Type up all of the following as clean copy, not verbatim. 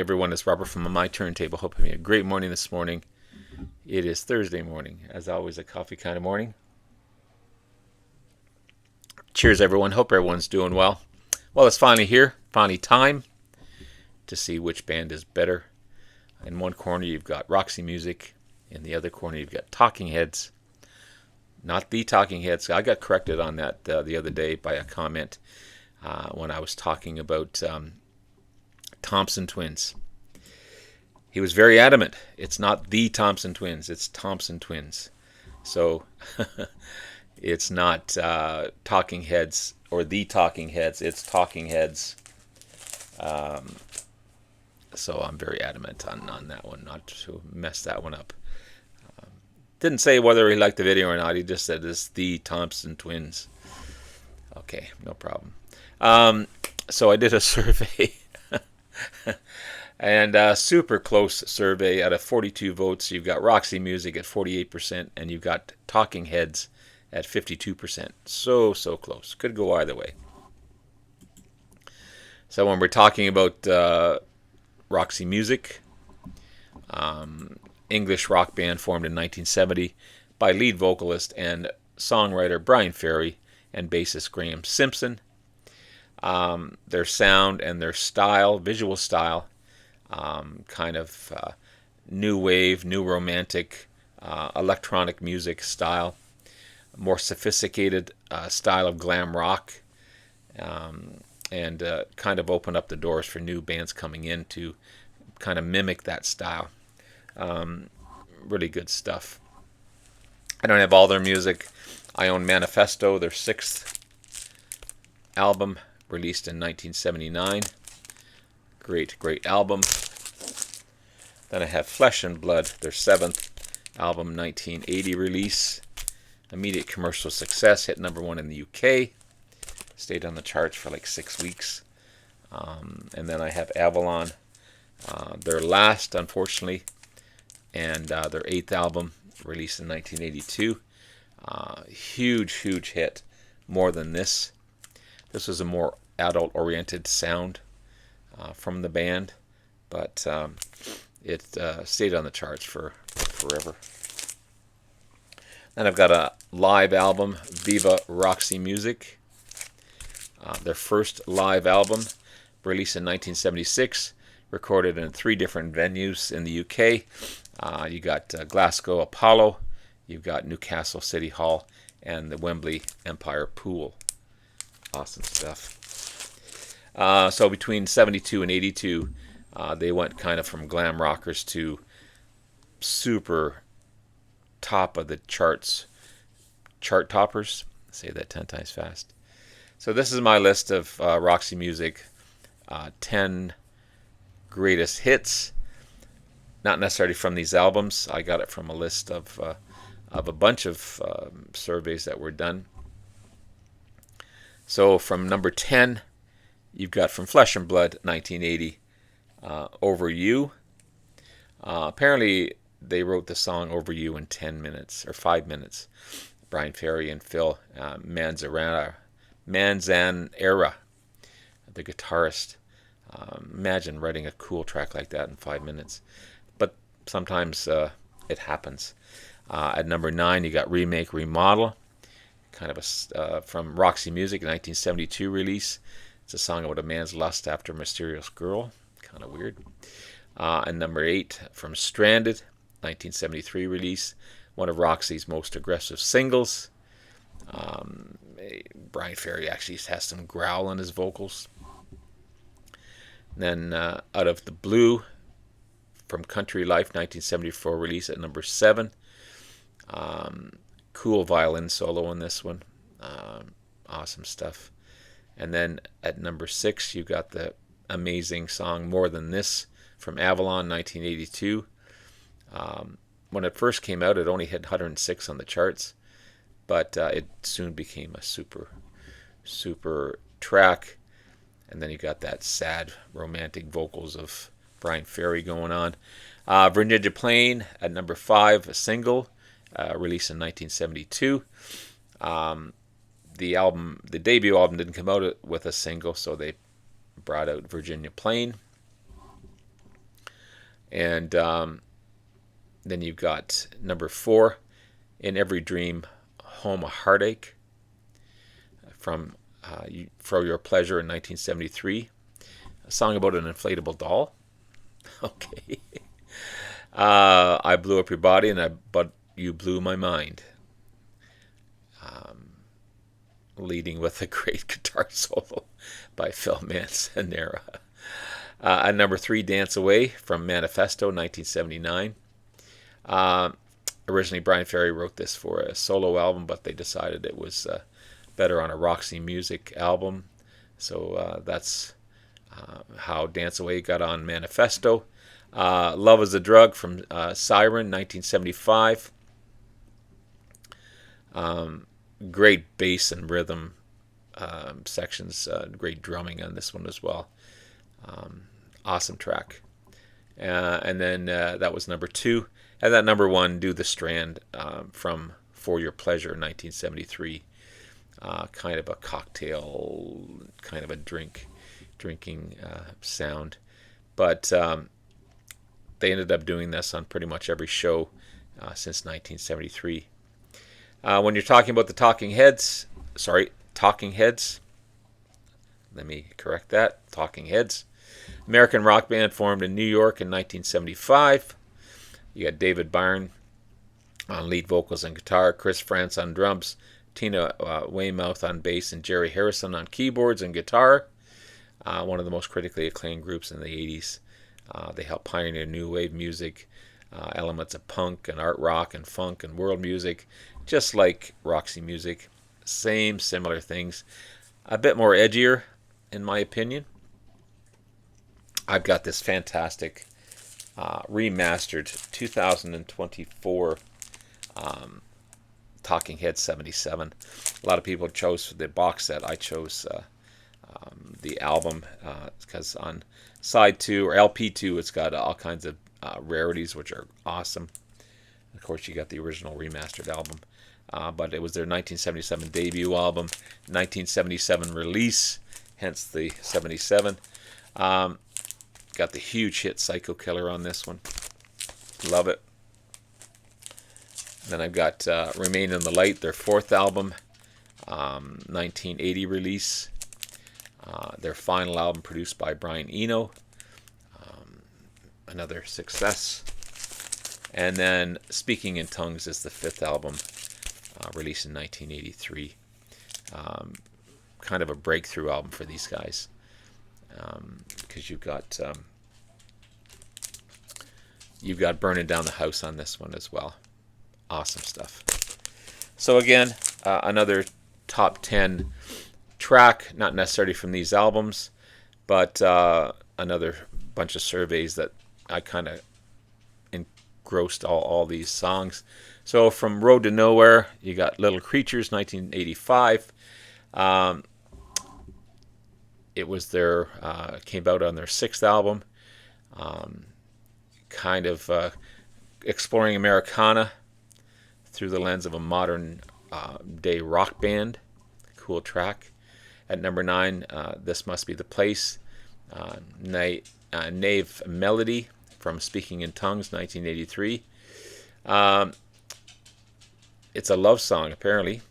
everyone. It's Robert from My Turntable. Hope you're having a great morning this morning. It is Thursday morning, as always, a coffee kind of morning. Cheers, everyone. Hope everyone's doing well. Well, it's finally here. Finally time to see which band is better. In one corner, you've got Roxy Music. In the other corner, you've got Talking Heads. Not the Talking Heads. I got corrected on that the other day by a comment when I was talking about Thompson Twins. He was very adamant. It's not the Thompson Twins. It's Thompson Twins. So it's not Talking Heads or the Talking Heads. It's Talking Heads. So I'm very adamant on that one, not to mess that one up. Didn't say whether he liked the video or not. He just said it's the Thompson Twins. Okay, no problem. So I did a survey. And a super close survey. Out of 42 votes, you've got Roxy Music at 48%, and you've got Talking Heads at 52%. So close. Could go either way. So when we're talking about Roxy Music, English rock band formed in 1970 by lead vocalist and songwriter Bryan Ferry and bassist Graham Simpson. Their sound and their style, visual style, kind of new wave, new romantic, electronic music style, more sophisticated style of glam rock, and kind of opened up the doors for new bands coming in to kind of mimic that style. Really good stuff. I don't have all their music. I own Manifesto, their 6th album, released in 1979. Great album. Then I have Flesh and Blood, their 7th album, 1980 release. Immediate commercial success, hit #1 in the UK. Stayed on the charts for like 6 weeks. And then I have Avalon, their last, unfortunately, and their 8th album, released in 1982. Huge hit. More Than This. This was a more adult-oriented sound from the band, but it stayed on the charts for forever. Then I've got a live album, Viva Roxy Music. Their first live album, released in 1976, recorded in 3 different venues in the UK. You got Glasgow Apollo, you've got Newcastle City Hall, and the Wembley Empire Pool. Awesome stuff. So between 72 and 82, they went kind of from glam rockers to super top of the charts, chart toppers. Say that 10 times fast. So this is my list of Roxy Music 10 greatest hits. Not necessarily from these albums. I got it from a list of a bunch of surveys that were done. So from number 10, you've got from Flesh and Blood, 1980, Over You. Apparently, they wrote the song Over You in 10 minutes, or 5 minutes. Bryan Ferry and Phil Manzanera, the guitarist. Imagine writing a cool track like that in 5 minutes. But sometimes it happens. At number 9, you got Remake, Remodel. Kind of from Roxy Music, 1972 release. It's a song about a man's lust after a mysterious girl. Kind of weird. And number 8, from Stranded, 1973 release. One of Roxy's most aggressive singles. Bryan Ferry actually has some growl on his vocals. And then Out of the Blue, from Country Life, 1974 release at number 7. Cool violin solo in this one. Awesome stuff. And then at number 6, you got the amazing song More Than This from Avalon, 1982. When it first came out, it only hit 106 on the charts, but it soon became a super track. And then you got that sad romantic vocals of Bryan Ferry going on. Virginia Plain at number 5, a single, released in 1972. The debut album didn't come out with a single, so they brought out Virginia Plain. And then you've got number 4, In Every Dream, Home a Heartache, from For Your Pleasure in 1973. A song about an inflatable doll. Okay. I Blew Up Your Body, but You Blew My Mind. Leading with a great guitar solo by Phil Manzanera. At number 3, Dance Away from Manifesto, 1979. Originally, Bryan Ferry wrote this for a solo album, but they decided it was better on a Roxy Music album. So that's how Dance Away got on Manifesto. Love is a Drug from Siren, 1975. Great bass and rhythm sections, great drumming on this one as well. Awesome track. And then that was number 2. And that number 1, Do the Strand, from For Your Pleasure, 1973. Kind of a cocktail, kind of a drinking sound. But they ended up doing this on pretty much every show since 1973. When you're talking about the Talking Heads, let me correct that, Talking Heads. American rock band formed in New York in 1975. You got David Byrne on lead vocals and guitar, Chris France on drums, Tina Weymouth on bass, and Jerry Harrison on keyboards and guitar. One of the most critically acclaimed groups in the 80s. They helped pioneer new wave music, elements of punk and art rock and funk and world music, just like Roxy Music. Similar things. A bit more edgier, in my opinion. I've got this fantastic remastered 2024 Talking Heads 77. A lot of people chose the box set. I chose the album because on side 2 or LP 2 it's got all kinds of rarities which are awesome. Of course you got the original remastered album, but it was their 1977 debut album, 1977 release, hence the 77. Got the huge hit Psycho Killer on this one. Love it. Then I've got Remain in the Light, their 4th album, 1980 release. Their final album produced by Brian Eno. Another success. And then Speaking in Tongues is the 5th album, released in 1983. Kind of a breakthrough album for these guys. Because you've got Burning Down the House on this one as well. Awesome stuff. So again, another top 10 track, not necessarily from these albums, but another bunch of surveys that I kind of engrossed all these songs. So from Road to Nowhere, you got Little Creatures, 1985. It was came out on their 6th album, kind of exploring Americana through the lens of a modern day rock band. Cool track. At number 9, This Must Be the Place. Nave Melody from Speaking in Tongues, 1983. It's a love song, apparently.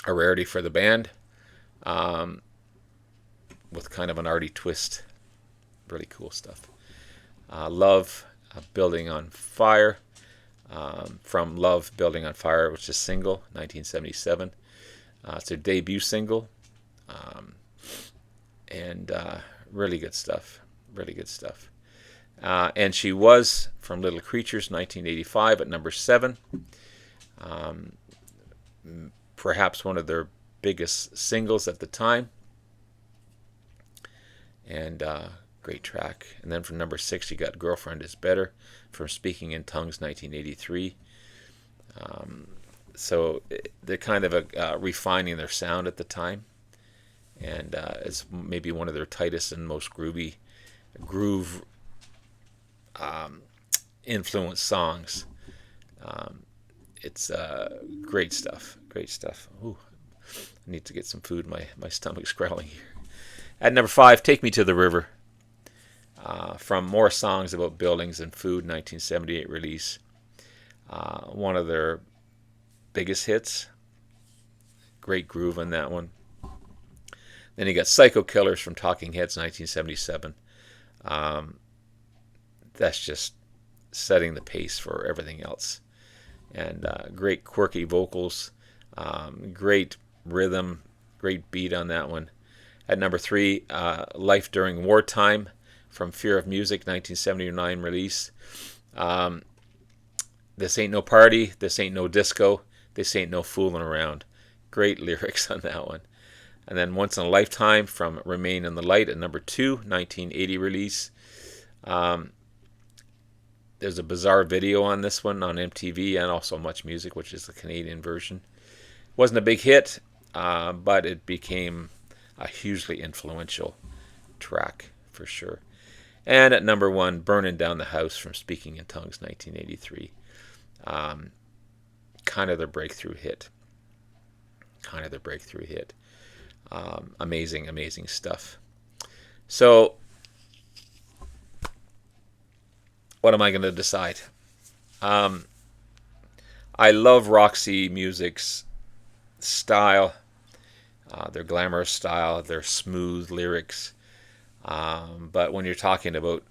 A rarity for the band. With kind of an arty twist. Really cool stuff. Love, Building on Fire. From Love, Building on Fire, which is single, 1977. It's their debut single. And really good stuff. Really good stuff. And She Was from Little Creatures, 1985 at number 7. Perhaps one of their biggest singles at the time. And great track. And then from number 6 you got Girlfriend Is Better from Speaking in Tongues, 1983. So they're kind of refining their sound at the time. And it's maybe one of their tightest and most groove influenced songs. It's great stuff. Great stuff. Ooh, I need to get some food. My stomach's growling here. At number 5, Take Me to the River. from More Songs About Buildings and Food, 1978 release. One of their biggest hits. Great groove on that one. Then you got Psycho Killers from Talking Heads, 1977. That's just setting the pace for everything else. And great quirky vocals, great rhythm, great beat on that one. At number 3, Life During Wartime from Fear of Music, 1979 release. This ain't no party, this ain't no disco, this ain't no fooling around. Great lyrics on that one. And then Once in a Lifetime from Remain in the Light at number 2, 1980 release. There's a bizarre video on this one on MTV and also Much Music, which is the Canadian version. Wasn't a big hit, but it became a hugely influential track for sure. And at number 1, Burning Down the House from Speaking in Tongues, 1983. Kind of their breakthrough hit. Amazing, amazing stuff. So, what am I going to decide? I love Roxy Music's style, their glamorous style, their smooth lyrics. But when you're talking about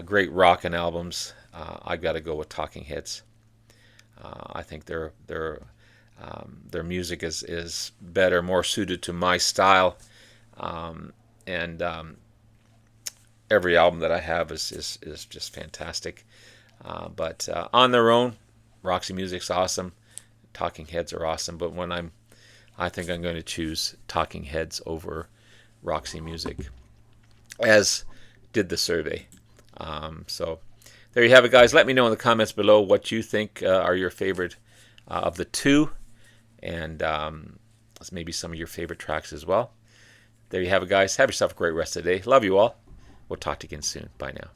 great rockin' albums, I got to go with Talking Heads. I think their music is better, more suited to my style, and every album that I have is just fantastic. But on their own, Roxy Music's awesome. Talking Heads are awesome. But I think I'm going to choose Talking Heads over Roxy Music, as did the survey. So there you have it, guys. Let me know in the comments below what you think are your favorite of the two, and maybe some of your favorite tracks as well. There you have it, guys. Have yourself a great rest of the day. Love you all. We'll talk to you again soon. Bye now.